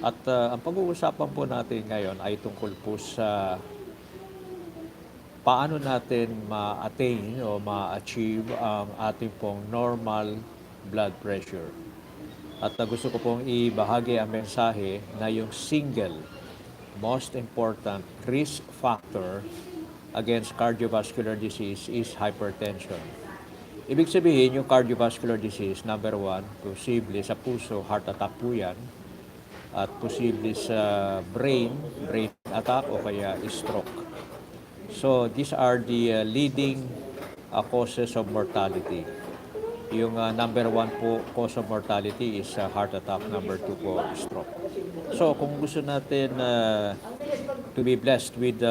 At ang pag-uusapan po natin ngayon ay tungkol po sa paano natin ma-attain o ma-achieve ang ating pong normal blood pressure. At gusto ko pong ibahagi ang mensahe na yung single most important risk factor against cardiovascular disease is hypertension. Ibig sabihin, yung cardiovascular disease, number one, posible sa puso, heart attack po yan, at posible sa brain attack o kaya stroke. So these are the leading causes of mortality. Yung number one po cause of mortality is heart attack, number two po stroke. So kung gusto natin to be blessed with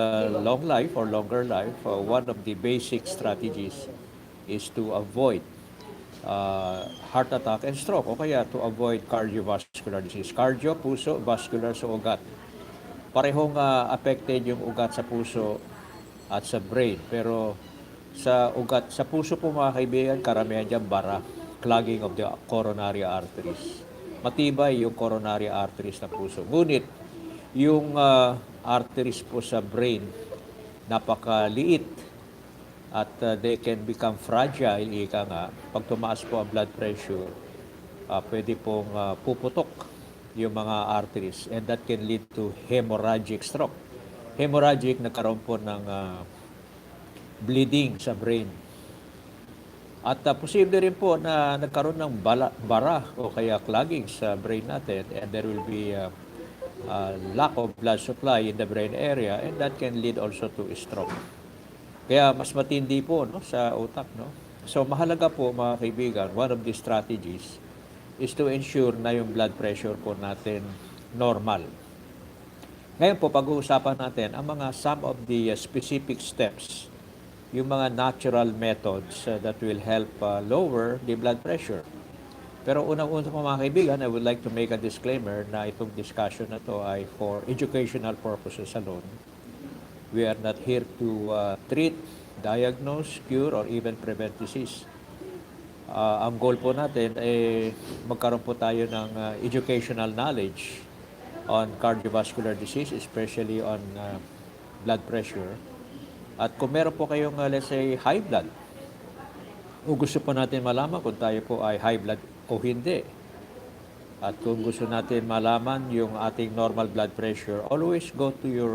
long life or longer life, one of the basic strategies is to avoid heart attack and stroke o kaya to avoid cardiovascular disease. Cardio, puso, vascular sa ugat. Parehong affected yung ugat sa puso at sa brain. Pero sa ugat, sa puso po mga kaibigan, karamihan dyan bara, clogging of the coronary arteries. Matibay yung coronary arteries ng puso. Ngunit, yung arteries po sa brain, napakaliit at they can become fragile, ika nga. Pag tumaas po ang blood pressure, pwede pong puputok yung mga arteries and that can lead to hemorrhagic stroke. Hemorrhagic, nagkaroon po ng bleeding sa brain. At posible rin po na nagkaroon ng bara o kaya clogging sa brain natin and there will be lack of blood supply in the brain area and that can lead also to stroke. Kaya mas matindi po sa utak. So mahalaga po mga kaibigan, one of the strategies is to ensure na yung blood pressure po natin normal. Ngayon po, pag-uusapan natin ang some of the specific steps, yung mga natural methods that will help lower the blood pressure. Pero unang-una po mga kaibigan, I would like to make a disclaimer na itong discussion na to ay for educational purposes alone. We are not here to treat, diagnose, cure, or even prevent disease. Ang goal po natin ay magkaroon po tayo ng educational knowledge on cardiovascular disease, especially on blood pressure. At kung meron po kayong, let's say, high blood, o gusto po natin malaman kung tayo po ay high blood o hindi, at kung gusto natin malaman yung ating normal blood pressure, always go to your,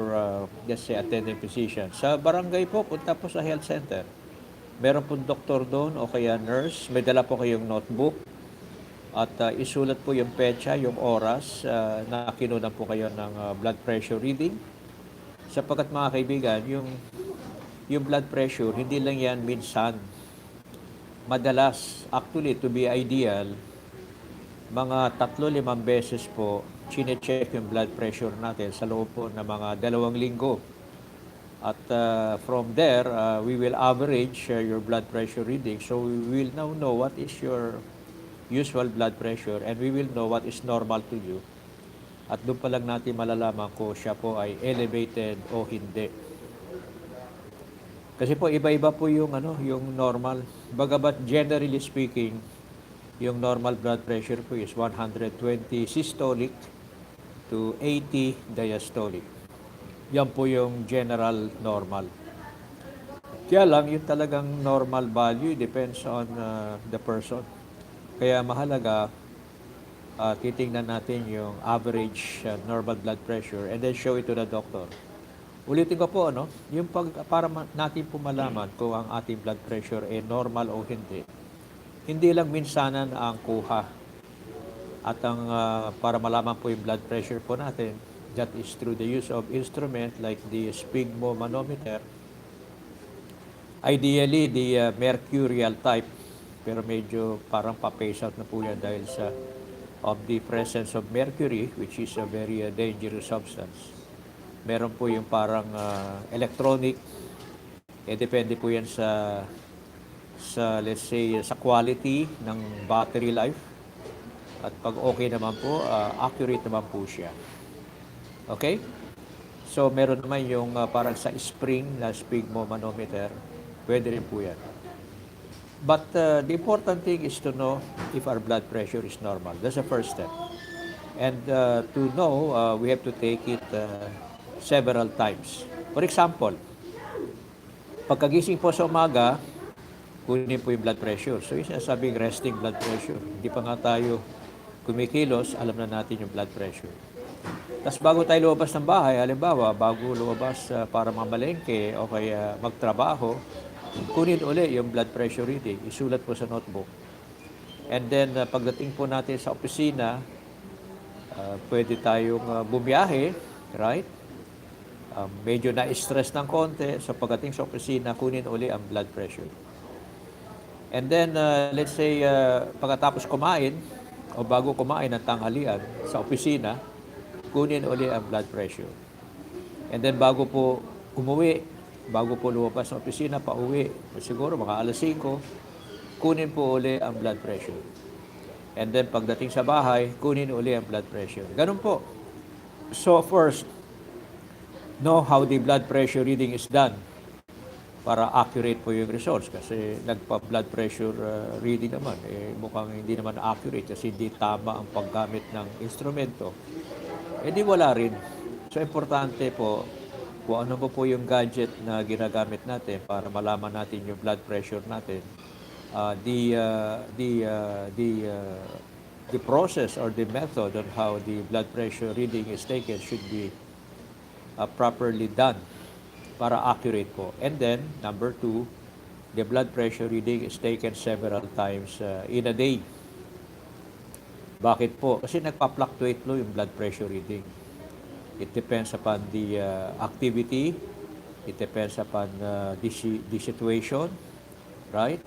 let's say, attending physician. Sa barangay po, punta po sa health center. Meron po doktor doon o kaya nurse. May dala po kayong notebook. At isulat po yung petsa, yung oras na kinunan po kayo ng blood pressure reading. Sapagkat mga kaibigan, yung blood pressure, hindi lang yan minsan. Madalas, actually, to be ideal, mga 3-5 beses po, chine-check yung blood pressure natin sa loob po ng mga 2 linggo. At from there, we will average your blood pressure reading. So we will now know what is your usual blood pressure and we will know what is normal to you. At doon pa lang natin malalaman kung siya po ay elevated o hindi. Kasi po iba-iba po yung normal. Bagamat generally speaking, yung normal blood pressure po is 120 systolic to 80 diastolic. Yan po yung general normal. Kaya lang, yung talagang normal value depends on the person. Kaya mahalaga, titingnan natin yung average normal blood pressure and then show it to the doctor. Ulitin ko po, yung para natin po malaman kung ang ating blood pressure ay normal o hindi lang minsanan ang kuha. At ang para malaman po yung blood pressure po natin, that is through the use of instrument like the sphygmomanometer. Ideally, the mercurial type, pero medyo parang pa-phase out na po yan dahil sa of the presence of mercury, which is a very dangerous substance. Meron po yung parang electronic, depende po yan sa let's say, sa quality ng battery life. At pag okay naman po, accurate naman po siya. Okay? So, meron naman yung parang sa spring na sphygmomanometer. Pwede rin po yan. But the important thing is to know if our blood pressure is normal. That's the first step. And to know, we have to take it several times. For example, pagkagising po sa umaga, kunin po yung blood pressure. So yung sinasabing resting blood pressure. Hindi pa nga tayo kumikilos, alam na natin yung blood pressure. Tapos bago tayo lumabas ng bahay, halimbawa, bago lumabas para mamalengke o kaya magtrabaho, kunin uli yung blood pressure reading. Isulat po sa notebook. And then, pagdating po natin sa opisina, pwede tayong bumiyahe, right? Medyo na-stress ng konti. So pagdating sa opisina, kunin uli ang blood pressure. And then, let's say, pagkatapos kumain, o bago kumain ng tanghalian sa opisina, kunin uli ang blood pressure. And then, bago po umuwi, bago po lumabas sa opisina, pauwi, siguro mga alas 5, kunin po uli ang blood pressure. And then, pagdating sa bahay, kunin uli ang blood pressure. Ganun po. So, first, know how the blood pressure reading is done para accurate po yung results kasi nagpa-blood pressure reading naman, mukhang hindi naman accurate kasi hindi tama ang paggamit ng instrumento. Di wala rin. So, importante po kung ano po yung gadget na ginagamit natin para malaman natin yung blood pressure natin. The process or the method on how the blood pressure reading is taken should be properly done para accurate po. And then, number 2, the blood pressure reading is taken several times in a day. Bakit po? Kasi nagpa-fluctuate po yung blood pressure reading. It depends upon the activity, it depends upon the situation, right?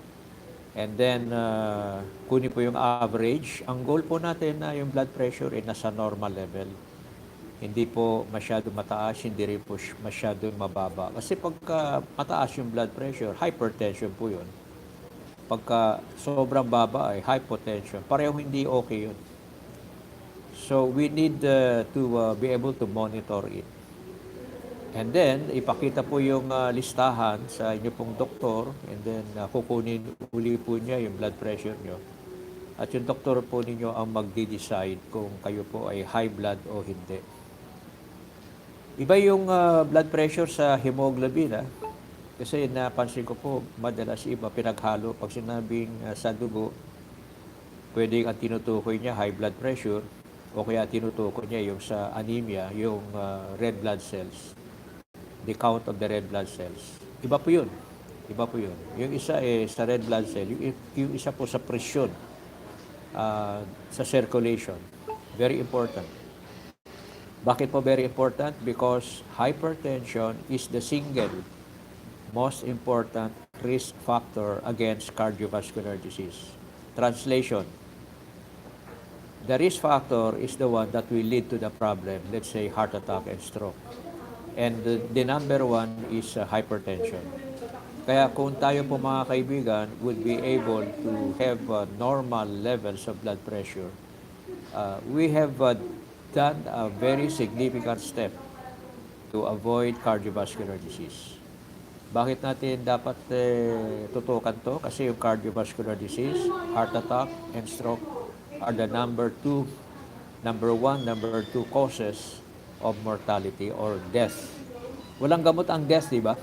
And then, kunin po yung average. Ang goal po natin na yung blood pressure ay nasa normal level. Hindi po masyadong mataas, hindi rin po masyadong mababa. Kasi pagka mataas yung blood pressure, hypertension po yun. Pagka sobrang baba ay hypotension. Pareho hindi okay yun. So we need to be able to monitor it. And then, ipakita po yung listahan sa inyo pong doktor and then kukunin uli po niya yung blood pressure nyo. At yung doktor po ninyo ang magde-decide kung kayo po ay high blood o hindi. Iba yung blood pressure sa hemoglobin. Kasi napansin ko po, madalas iba pinaghalo. Pag sinabing sa dugo, pwedeng ang tinutukoy niya high blood pressure o kaya tinutukoy niya yung sa anemia, yung red blood cells. The count of the red blood cells. Iba po yun. Iba po yun. Yung isa sa red blood cell, yung isa po sa presyon sa circulation. Very important. Bakit po very important? Because hypertension is the single most important risk factor against cardiovascular disease. Translation: the risk factor is the one that will lead to the problem, let's say heart attack and stroke. And the number one is hypertension. Kaya kung tayo po mga kaibigan would be able to have normal levels of blood pressure, we have done a very significant step to avoid cardiovascular disease. Bakit natin dapat tutukan to? Kasi yung cardiovascular disease, heart attack, and stroke are the number 1, number 2 causes of mortality or death. Walang gamot ang death, di ba?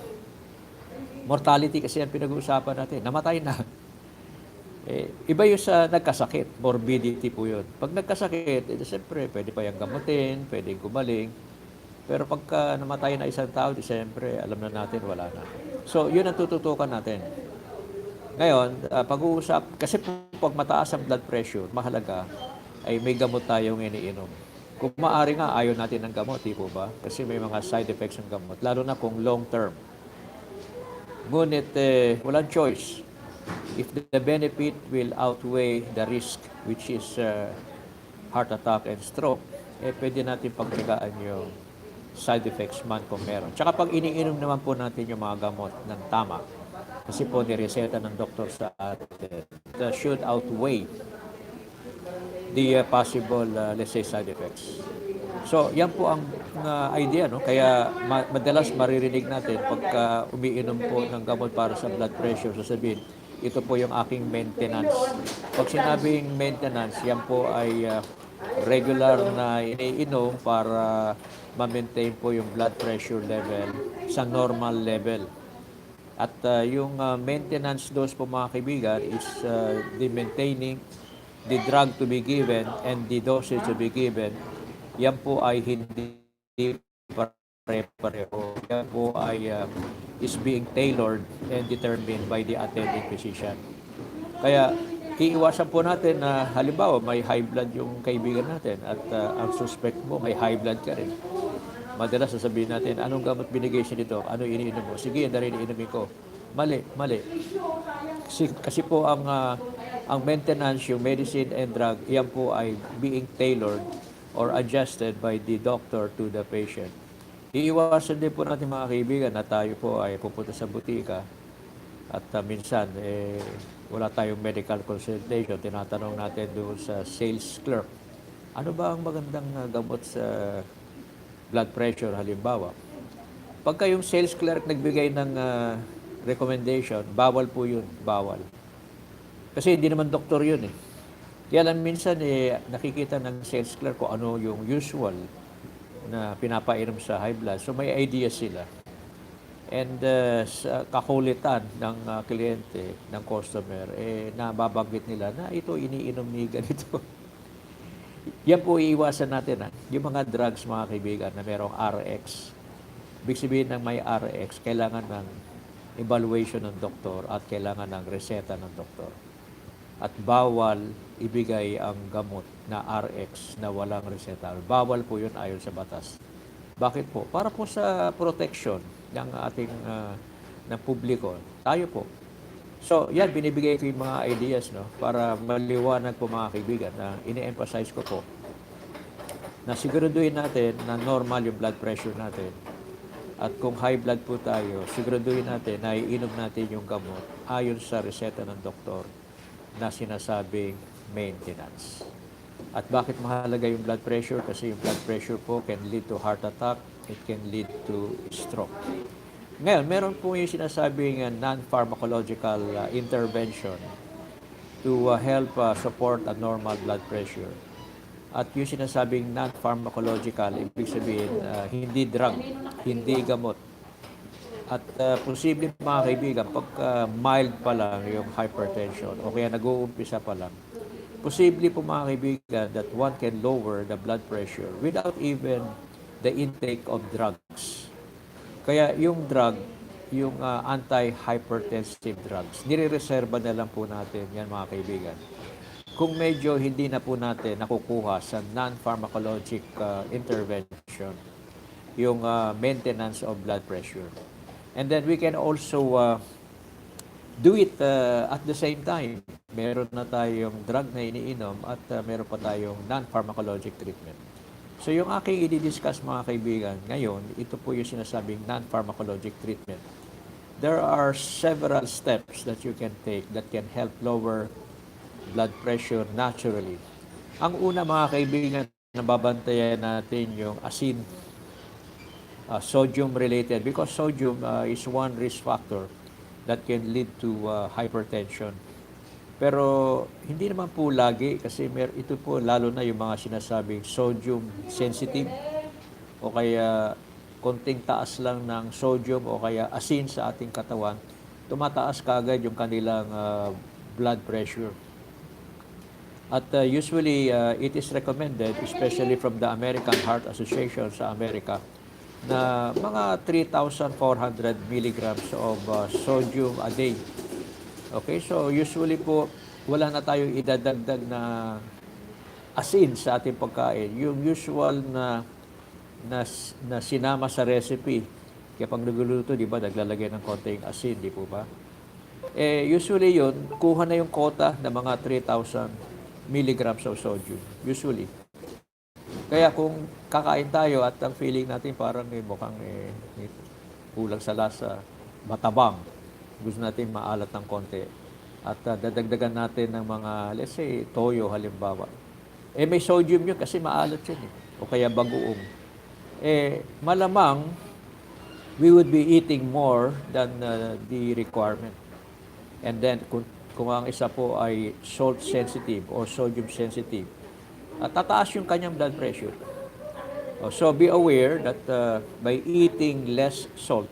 Mortality kasi ang pinag-uusapan natin. Namatay na. Iba yung sa nagkasakit, morbidity po yun. Pag nagkasakit, siyempre, pwede pa yung gamutin, pwede gumaling. Pero pagka namatay na isang tao, siyempre, alam na natin, wala na. So, yun ang tututukan natin. Ngayon, pag-uusap, kasi pag mataas ang blood pressure, mahalaga, ay may gamot tayong iniinom. Kung maaari nga, ayaw natin ng gamot, di po ba? Kasi may mga side effects ng gamot, lalo na kung long term. Ngunit, walang choice. If the benefit will outweigh the risk, which is heart attack and stroke, pwede natin pagtigaan yung side effects man kung meron. Tsaka pag iniinom naman po natin yung mga gamot ng tama, kasi po nireseta ng doktor sa atin, that should outweigh the possible, let's say, side effects. So, yan po ang idea, no? Kaya madalas maririnig natin pagka umiinom po ng gamot para sa blood pressure, sasabihin, ito po yung aking maintenance. Pag sinabing maintenance, yan po ay regular na iniinom para ma-maintain po yung blood pressure level sa normal level. At yung maintenance dose po mga kaibigan is the maintaining the drug to be given and the dosage to be given. Yan po ay hindi pare-pareho. Yan po ay is being tailored and determined by the attending physician. Kaya iiwasan po natin na halimbawa may high blood yung kaibigan natin at ang suspect mo may high blood ka rin. Madalas sasabihin natin, anong gamot binigay siya dito? Ano iniinom mo? Sige, yan na rin iniinumin ko. Mali, mali. Kasi po ang maintenance, yung medicine and drug, yan po ay being tailored or adjusted by the doctor to the patient. Iiwasan din po natin mga kaibigan na tayo po ay pupunta sa butika at minsan wala tayong medical consultation. Tinatanong natin doon sa sales clerk, ano ba ang magandang gamot sa blood pressure halimbawa? Pagka yung sales clerk nagbigay ng recommendation, bawal po yun, bawal. Kasi hindi naman doktor yun eh. Kaya lang minsan nakikita ng sales clerk kung ano yung usual na pinapainom sa high blood. So may idea sila. And sa kakulitan ng kliyente, ng customer, nababanggit nila na ito iniinom ni ganito. Yan po iiwasan natin. Yung mga drugs, mga kaibigan, na merong RX. Ibig sabihin ng may RX, kailangan ng evaluation ng doktor at kailangan ng reseta ng doktor. At bawal ibigay ang gamot na RX na walang reseta. Bawal po yun ayon sa batas. Bakit po? Para po sa protection ng ating ng publiko. Tayo po. So, yan, binibigay ko yung mga ideas, no, para maliwanag po mga kaibigan na ini-emphasize ko po na siguraduhin natin na normal yung blood pressure natin. At kung high blood po tayo, siguraduhin natin na iinom natin yung gamot ayon sa reseta ng doktor na sinasabing maintenance. At bakit mahalaga yung blood pressure? Kasi yung blood pressure po can lead to heart attack, it can lead to stroke. Ngayon, meron po yung sinasabing non-pharmacological intervention to help support a normal blood pressure. At yung sinasabing non-pharmacological, ibig sabihin, hindi drug, hindi gamot. At posible mga kaibigan, pagka mild pa lang yung hypertension o kaya nag-uumpisa pa lang, posible po mga kaibigan that one can lower the blood pressure without even the intake of drugs. Kaya yung drug, yung anti-hypertensive drugs, nire-reserva na lang po natin yan mga kaibigan. Kung medyo hindi na po natin nakukuha sa non-pharmacologic intervention, yung maintenance of blood pressure. And then we can also do it at the same time. Meron na tayong drug na iniinom at meron pa tayong non-pharmacologic treatment. So yung aking i-discuss mga kaibigan ngayon, ito po yung sinasabing non-pharmacologic treatment. There are several steps that you can take that can help lower blood pressure naturally. Ang una mga kaibigan, nababantayan natin yung asin, sodium related, because sodium is one risk factor that can lead to hypertension. Pero hindi naman po lagi kasi ito po lalo na yung mga sinasabing sodium sensitive o kaya konting taas lang ng sodium o kaya asin sa ating katawan, tumataas kaagad yung kanilang blood pressure. At usually it is recommended, especially from the American Heart Association sa Amerika, na mga 3,400 milligrams of sodium a day. Okay, so usually po, wala na tayong idadagdag na asin sa ating pagkain. Yung usual na sinama sa recipe. Kaya pag nagluluto, di ba, naglalagay ng konting asin, di po ba? Usually yun, kuha na yung quota ng mga 3,000 milligrams of sodium. Usually. Kaya kung kakain tayo at ang feeling natin parang mukhang kulang sa lasa, matabang, gusto natin maalat ng konti. At dadagdagan natin ng mga, let's say, toyo halimbawa. May sodium yun kasi maalat yun o kaya bagoong. Malamang, we would be eating more than the requirement. And then, kung ang isa po ay salt sensitive or sodium sensitive, tataas yung kanyang blood pressure. So be aware that by eating less salt,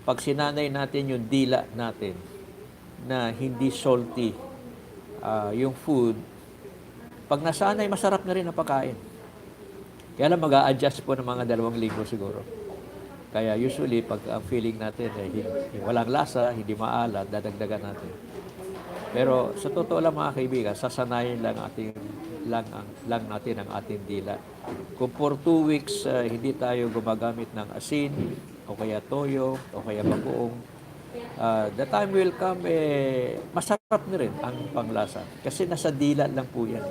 pag sinanay natin yung dila natin na hindi salty yung food, pag nasanay, masarap na rin ang pagkain. Kaya lang mag-a-adjust po ng mga 2 linggo siguro. Kaya usually, pag ang feeling natin walang lasa, hindi maalat, dadagdagan natin. Pero sa totoo lang mga kaibigan, sasanayin lang natin ang ating dila. Kung for 2 weeks hindi tayo gumagamit ng asin, o kaya toyo, o kaya bagoong, the time will come, masarap na rin ang panglasa. Kasi nasa dila lang po yan.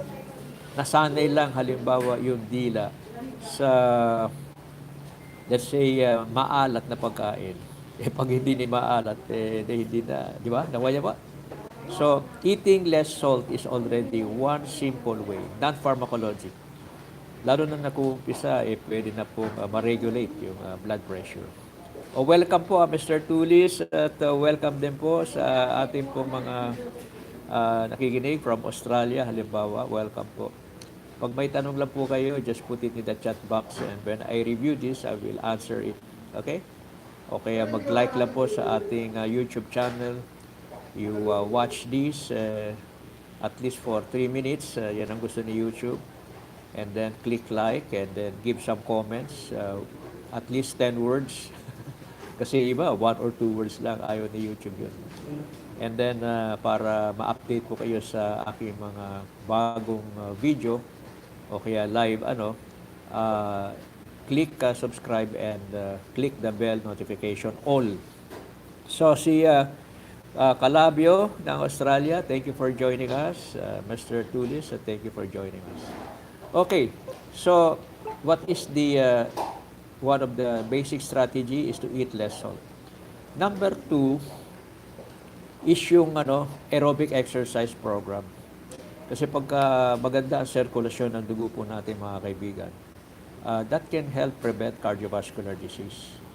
Nasanay lang halimbawa yung dila sa, let's say, maalat na pagkain. Pag hindi ni maalat, hindi na, di ba? Nawaya ba? So, eating less salt is already one simple way, non-pharmacologic. Lalo na nag-uumpisa, pwede na pong ma-regulate yung blood pressure. Welcome po, Mr. Tulis, at welcome din po sa ating pong mga nakikinig from Australia, halimbawa. Welcome po. Pag may tanong lang po kayo, just put it in the chat box, and when I review this, I will answer it. Okay? O kaya mag-like lang po sa ating YouTube channel. You watch this at least for 3 minutes. Yan ang gusto ni YouTube. And then click like and then give some comments. At least 10 words. Kasi iba, 1 or 2 words lang. Ayaw ni YouTube yun. And then para ma-update po kayo sa aking mga bagong video o kaya live, click subscribe and click the bell notification all. So si Calabio ng Australia, thank you for joining us. Mr. Tulis, thank you for joining us. Okay, so what is the one of the basic strategy is to eat less salt. Number 2 is yung aerobic exercise program. Kasi pagka maganda ang sirkulasyon ng dugo po natin mga kaibigan, that can help prevent cardiovascular disease.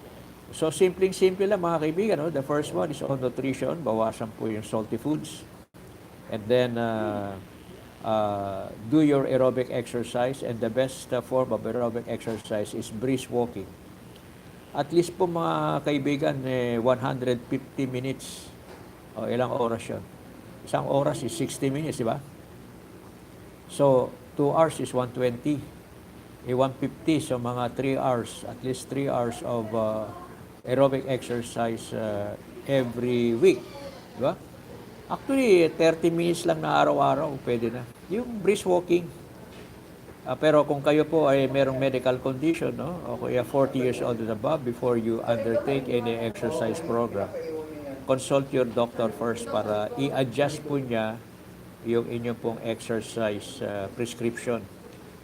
So, simpleng-simple lang mga kaibigan. The first one is on nutrition. Bawasan po yung salty foods. And then, do your aerobic exercise. And the best form of aerobic exercise is brisk walking. At least po mga kaibigan, 150 minutes. O, ilang oras yun? Isang oras is 60 minutes, di ba? So, 2 hours is 120. 150, so mga 3 hours. At least 3 hours of aerobic exercise every week. Diba? Actually, 30 minutes lang na araw-araw, pwede na. Yung brisk walking. Pero kung kayo po ay merong medical condition, o kaya 40 years old and above, before you undertake any exercise program, consult your doctor first para i-adjust po niya yung inyong pong exercise prescription.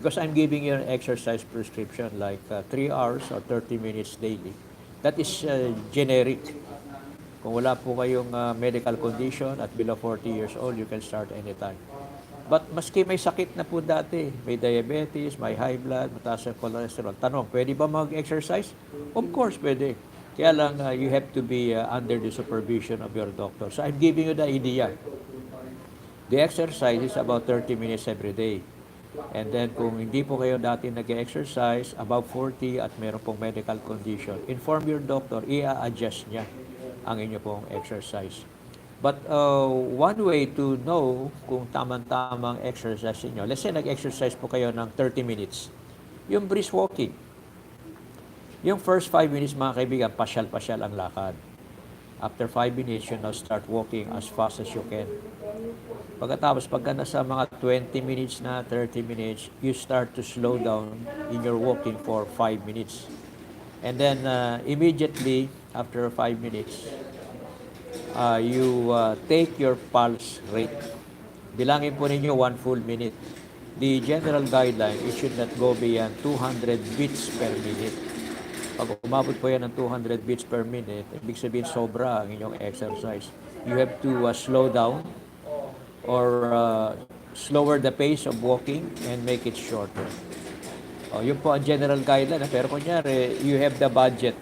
Because I'm giving you an exercise prescription like 3 hours or 30 minutes daily. That is generic. Kung wala po kayong medical condition at below 40 years old, you can start anytime. But maski may sakit na po dati, may diabetes, may high blood, mataas ang cholesterol, tanong, pwede ba mag-exercise? Of course, pwede. Kaya lang, you have to be under the supervision of your doctor. So I'm giving you the idea. The exercise is about 30 minutes every day. And then kung hindi po kayo dati nag-exercise, above 40 at meron pong medical condition, inform your doctor, i-adjust niya ang inyo pong exercise. But one way to know kung tamang-tamang exercise niyo, let's say nag-exercise po kayo ng 30 minutes, yung brisk walking. Yung first 5 minutes mga kaibigan, pasyal-pasyal ang lakad. After 5 minutes, you now start walking as fast as you can. Pagkatapos, pagka nasa mga 20 minutes na, 30 minutes, you start to slow down in your walking for 5 minutes. And then, immediately, after 5 minutes, you take your pulse rate. Bilangin po ninyo 1 full minute. The general guideline, it should not go beyond 200 beats per minute. Pag umabot po yan ng 200 beats per minute, ibig sabihin sobra ang inyong exercise. You have to slow down or slower the pace of walking and make it shorter. Yun po ang general guideline. Pero kunyari, you have the budget.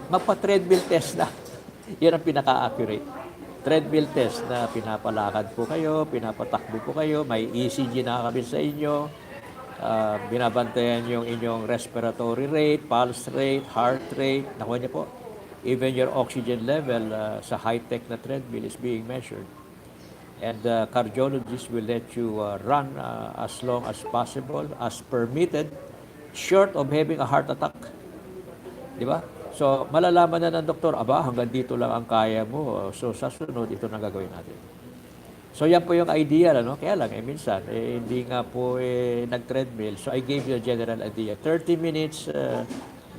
Magpa-treadmill test na. Yan ang pinaka-accurate. treadmill test na pinapalakad po kayo, pinapatakbo po kayo, may ECG nakakabit sa inyo, binabantayan yung inyong respiratory rate, pulse rate, heart rate, nakuha niyo po. Even your oxygen level sa high-tech na treadmill is being measured. And the cardiologist will let you run as long as possible, as permitted, short of having a heart attack. Di ba? So, malalaman na ng doktor, hanggang dito lang ang kaya mo. So, sa sunod, ito na gagawin natin. So, yan po yung idea, ano? Kaya lang, minsan, hindi nga po nag-treadmill. So, I gave you a general idea. 30 minutes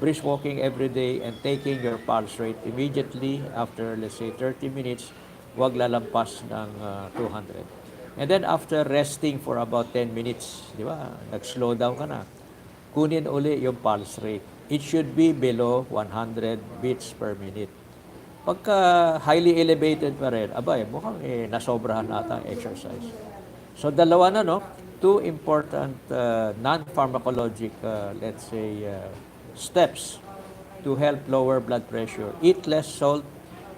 brisk walking every day and taking your pulse rate immediately after, let's say, 30 minutes, huwag lalampas ng 200. And then, after resting for about 10 minutes, di ba? Nag-slow down ka na. Kunin uli yung pulse rate. It should be below 100 beats per minute. Pagka highly elevated pa rin, mukhang nasobrahan nata ang exercise. So, dalawa na, no? Two important non-pharmacologic, let's say, steps to help lower blood pressure. Eat less salt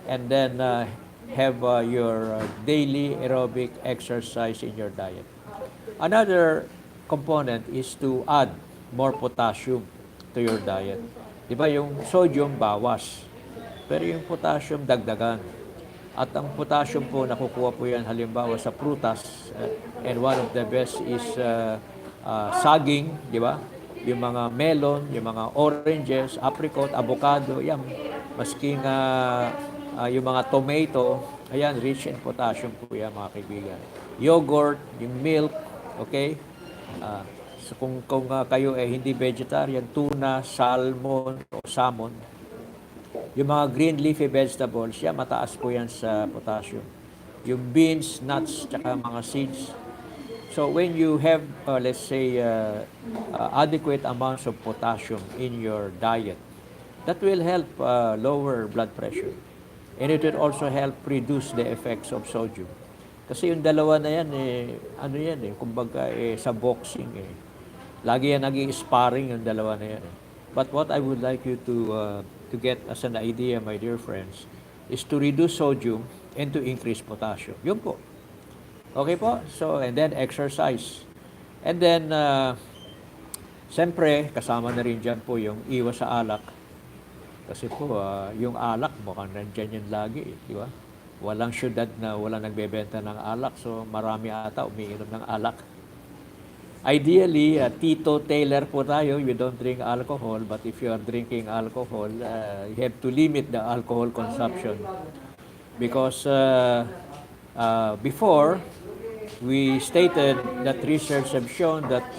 and then have your daily aerobic exercise in your diet. Another component is to add more potassium to your diet. Di ba yung sodium bawas, pero yung potassium dagdagan. At ang potassium po, nakukuha po yan halimbawa sa prutas, and one of the best is saging, di ba? Yung mga melon, yung mga oranges, apricot, avocado, yan. Maski nga yung mga tomato, ayan, rich in potassium po yan, mga kaibigan. Yogurt, yung milk, okay? So kung kayo hindi vegetarian, tuna, salmon o salmon, yung mga green leafy vegetables, mataas po yan sa potassium. Yung beans, nuts, tsaka mga seeds. So when you have, let's say, adequate amounts of potassium in your diet, that will help lower blood pressure. And it will also help reduce the effects of sodium. Kasi yung dalawa na yan, kumbaga sa boxing, lagi yan naging sparring yung dalawa na yan. But what I would like you to get as an idea, my dear friends, is to reduce sodium and to increase potassium. Yun po. Okay po? So, and then exercise. And then, siyempre, kasama na rin dyan po yung iwas sa alak. Kasi po, yung alak, mukhang nandyan yun lagi, di ba? Walang syudad na walang nagbebenta ng alak, so marami ata umiinom ng alak. Ideally, Tito Taylor po tayo, you don't drink alcohol, but if you are drinking alcohol, you have to limit the alcohol consumption. Because before, we stated that research have shown that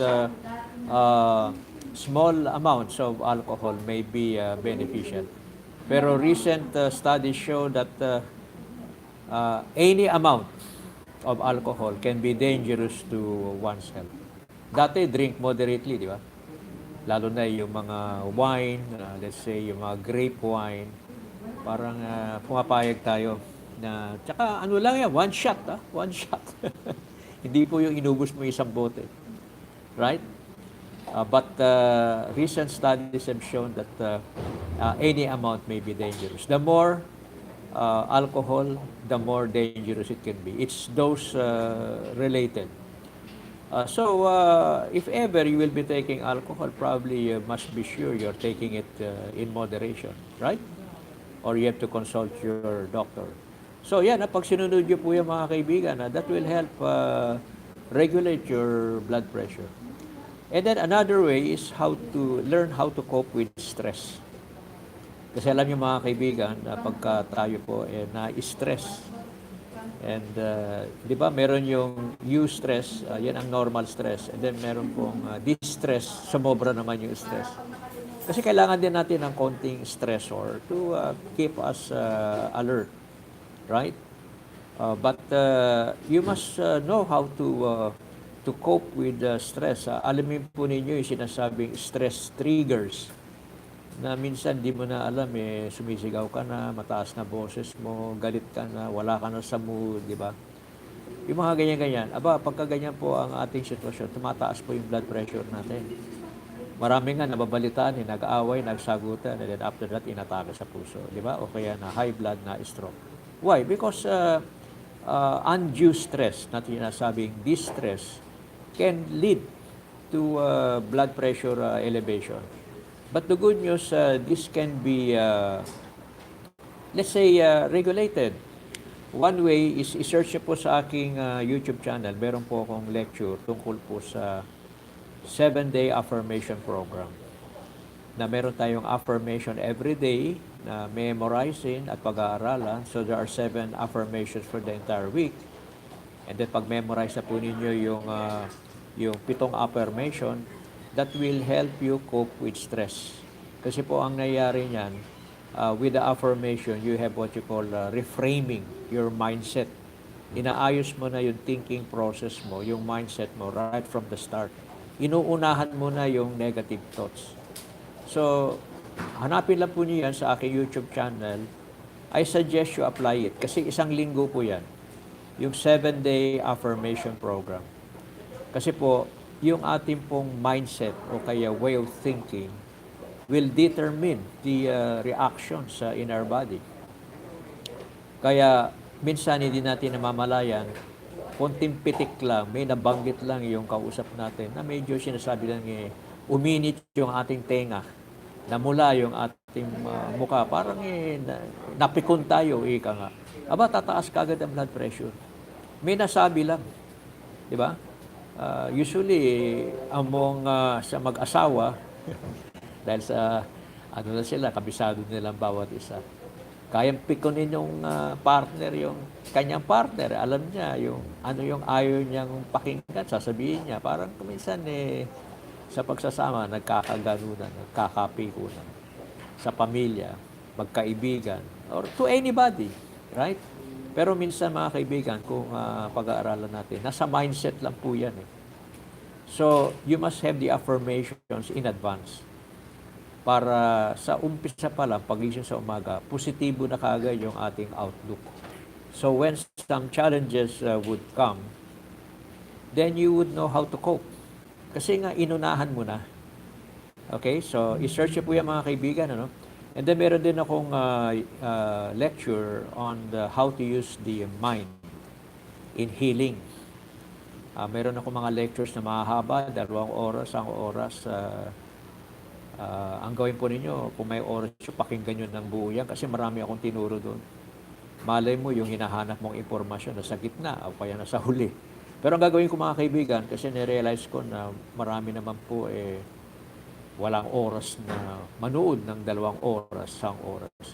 small amounts of alcohol may be beneficial. Pero recent studies show that any amount of alcohol can be dangerous to one's health. Dati, drink moderately, di ba? Lalo na yung mga wine, let's say, yung mga grape wine, parang pumapayag tayo na, tsaka ano lang yan, one shot. Hindi po yung inubos mo isang bote. Right? But recent studies have shown that any amount may be dangerous. The more alcohol, the more dangerous it can be. It's dose related. So, if ever you will be taking alcohol, probably you must be sure you're taking it in moderation, right? Or you have to consult your doctor. So, yan, pag sinunod nyo po yung mga kaibigan, that will help regulate your blood pressure. And then another way is learn how to cope with stress. Kasi alam niyo mga kaibigan, pagka tayo po na-stress, and di ba meron yung eustress, yan ang normal stress, and then meron pong distress, sumobra naman yung stress. Kasi kailangan din natin ng konting stressor to keep us alert, right? But you must know how to cope with stress. Alamin po ninyo yung sinasabing stress triggers na minsan di mo na alam, sumisigaw ka na, mataas na boses mo, galit ka na, wala ka na sa mood, di ba? Yung mga ganyan-ganyan. Pagka ganyan po ang ating sitwasyon, tumataas po yung blood pressure natin. Marami nga nababalitaan, nag-aaway, nagsagutan, and then after that, inatake sa puso, di ba? O kaya na high blood, na stroke. Why? Because undue stress, na sinasabing distress, can lead to blood pressure elevation. But the good news, this can be, let's say, regulated. One way is i-search niyo po sa aking YouTube channel. Meron po akong lecture tungkol po sa 7-day affirmation program. Na meron tayong affirmation every day na memorizing at pag-aaralan. So there are 7 affirmations for the entire week. And then pag-memorize na po ninyo yung 7 affirmation, that will help you cope with stress. Kasi po ang nangyayari niyan, with the affirmation, you have what you call reframing your mindset. Inaayos mo na yung thinking process mo, yung mindset mo right from the start. Inuunahan mo na yung negative thoughts. So, hanapin lang po niyo yan sa aking YouTube channel. I suggest you apply it kasi isang linggo po yan. Yung 7-day affirmation program. Kasi po, yung ating pong mindset o kaya way of thinking will determine the reactions in our body. Kaya minsan hindi natin namamalayan, konting pitik lang, may nabanggit lang yung kausap natin na medyo sinasabi lang uminit yung ating tenga, namula yung ating mukha, parang napikon tayo, ika nga. Aba, tataas kagad ang blood pressure. May nasabi lang, di ba? Usually, among sa mag-asawa, dahil sa, ano na sila, kabisado nilang bawat isa. Kayang pikunin yung partner, yung kanyang partner. Alam niya yung ano yung ayaw niyang pakinggan, sasabihin niya. Parang kuminsan sa pagsasama, nagkakaganunan, nagkakapikunan. Sa pamilya, magkaibigan, or to anybody, right? Pero minsan mga kaibigan, kung pag-aaralan natin, nasa mindset lang po yan eh. So, you must have the affirmations in advance. Para sa umpisa pa lang, pagising sa umaga, positibo na kaagad yung ating outlook. So when some challenges would come, then you would know how to cope. Kasi nga, inunahan mo na. Okay? So, i-search po yan mga kaibigan. Ano? And then meron din akong lecture on how to use the mind in healing. Meron akong mga lectures na mahahaba, 2 oras, 1 oras. Ang gawin po ninyo, kung may oras nyo, pakinggan nyo ng buo yan kasi marami akong tinuro doon. Malay mo yung hinahanap mong impormasyon na sa gitna o kaya nasa huli. Pero ang gagawin ko mga kaibigan, kasi nirealize ko na marami naman po walang oras na manood ng 2 oras, 1 oras.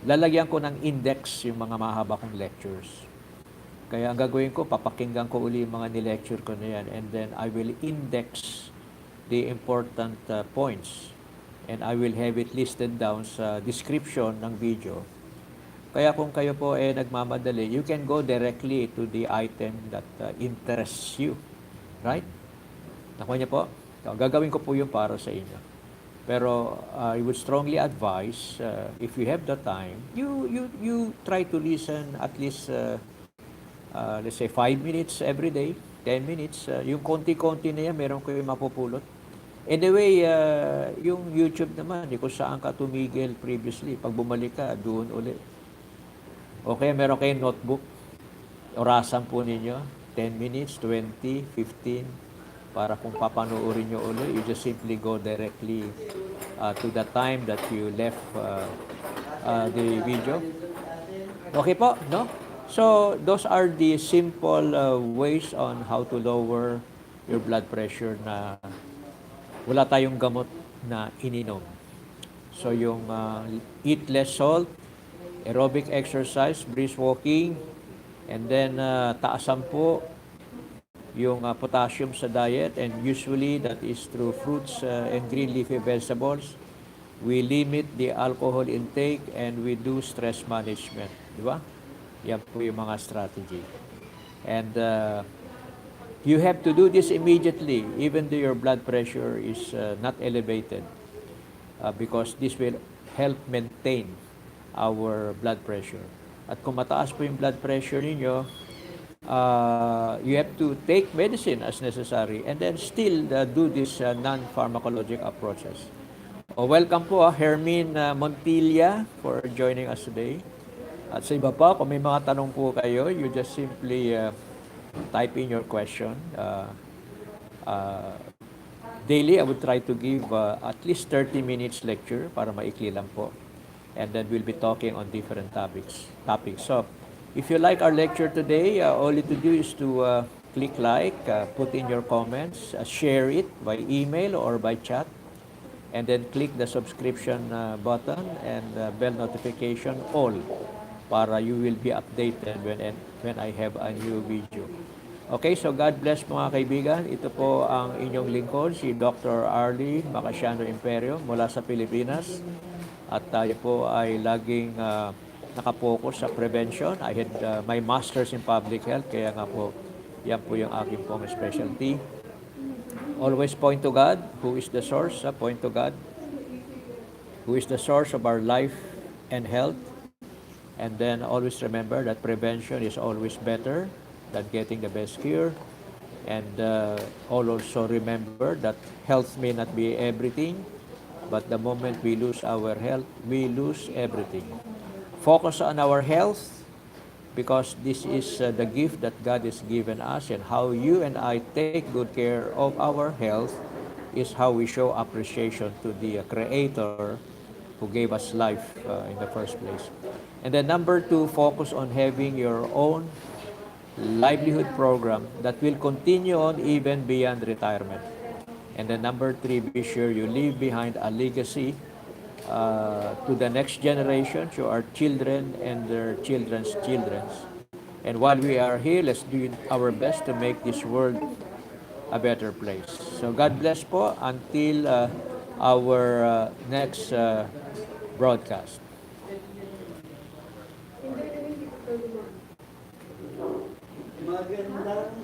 Lalagyan ko ng index yung mga mahaba kong lectures. Kaya ang gagawin ko, papakinggan ko uli yung mga ni-lecture ko na yan and then I will index the important points and I will have it listed down sa description ng video. Kaya kung kayo po nagmamadali, you can go directly to the item that interests you. Right? Nakuha niyo po? Gagawin ko po yun para sa inyo. Pero I would strongly advise, if you have the time, you try to listen at least, let's say 5 minutes every day, 10 minutes. Yung konti-konti na yan, meron ko yung mapupulot. Anyway, yung YouTube naman, kung saan ka tumigil previously, pag bumalik ka, doon uli. Okay, meron kayong notebook, orasan po ninyo, 10 minutes, 20, 15, para kung papanoorin nyo uli, you just simply go directly to the time that you left the video. Okay po, no? So, those are the simple ways on how to lower your blood pressure na wala tayong gamot na ininom. So, yung eat less salt, aerobic exercise, brisk walking, and then taasan po yung potassium sa diet, and usually that is through fruits and green leafy vegetables. We limit the alcohol intake and we do stress management. Di ba? Yan po yung mga strategy. And you have to do this immediately, even though your blood pressure is not elevated, because this will help maintain our blood pressure. At kung mataas po yung blood pressure ninyo, you have to take medicine as necessary and then still do this non-pharmacologic approaches. Welcome po, Hermine Montilla, for joining us today. At sa iba pa, kung may mga tanong po kayo, you just simply type in your question. Uh, Daily, I would try to give at least 30 minutes lecture para maikli lang po. And then we'll be talking on different topics. So, if you like our lecture today, all you to do is to click like, put in your comments, share it by email or by chat, and then click the subscription button and bell notification all para you will be updated when I have a new video. Okay, so God bless mga kaibigan. Ito po ang inyong lingkod, si Dr. Arlie Macasiano Imperio mula sa Pilipinas. At tayo po ay laging nakapokus sa prevention. I had my master's in public health, kaya nga po, yan po yung aking pong specialty. Always point to God, who is the source. Point to God, who is the source of our life and health. And then always remember that prevention is always better than getting the best cure. And also remember that health may not be everything, but the moment we lose our health, we lose everything. Focus on our health because this is the gift that God has given us, and how you and I take good care of our health is how we show appreciation to the Creator who gave us life in the first place. And then number 2, focus on having your own livelihood program that will continue on even beyond retirement. And then number 3, be sure you leave behind a legacy to the next generation, to our children and their children's children. And while we are here, let's do our best to make this world a better place. So God bless po until our next broadcast. Magandang